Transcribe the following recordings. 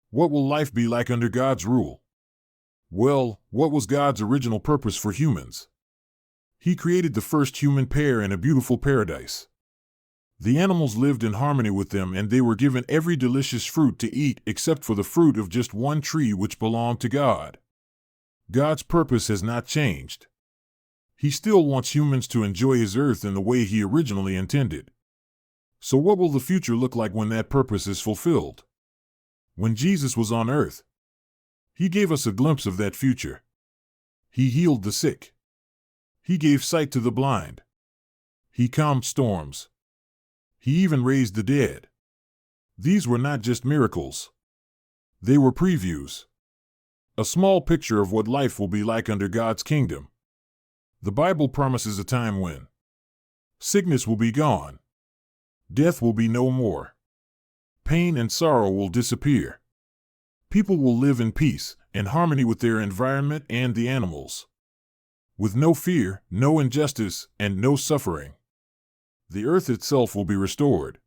What will life be like under God's rule? Well, what was God's original purpose for humans? He created the first human pair in a beautiful paradise. The animals lived in harmony with them, and they were given every delicious fruit to eat except for the fruit of just one tree which belonged to God. God's purpose has not changed. He still wants humans to enjoy His earth in the way He originally intended. So what will the future look like when that purpose is fulfilled? When Jesus was on earth, He gave us a glimpse of that future. He healed the sick. He gave sight to the blind. He calmed storms. He even raised the dead. These were not just miracles. They were previews. A small picture of what life will be like under God's kingdom. The Bible promises a time when sickness will be gone. Death will be no more. Pain and sorrow will disappear. People will live in peace, in harmony with their environment and the animals. With no fear, no injustice, and no suffering. The earth itself will be restored.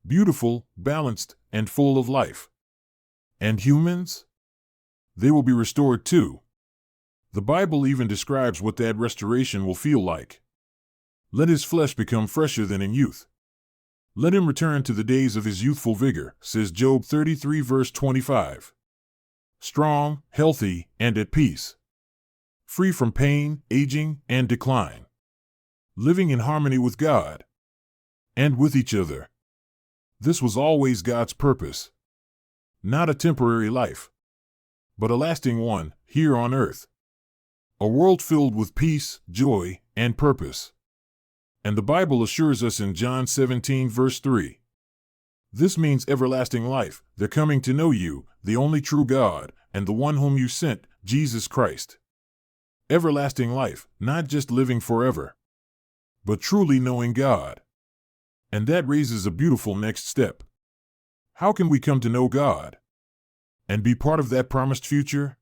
Beautiful, balanced, and full of life. And humans? They will be restored too. The Bible even describes what that restoration will feel like. Let his flesh become fresher than in youth. Let him return to the days of his youthful vigor, says Job 33 verse 25. Strong, healthy, and at peace. Free from pain, aging, and decline. Living in harmony with God. And with each other. This was always God's purpose. Not a temporary life, but a lasting one, here on earth. A world filled with peace, joy, and purpose. And the Bible assures us in John 17 verse 3. This means everlasting life, the coming to know you, the only true God, and the one whom you sent, Jesus Christ. Everlasting life, not just living forever, but truly knowing God. And that raises a beautiful next step. How can we come to know God and be part of that promised future?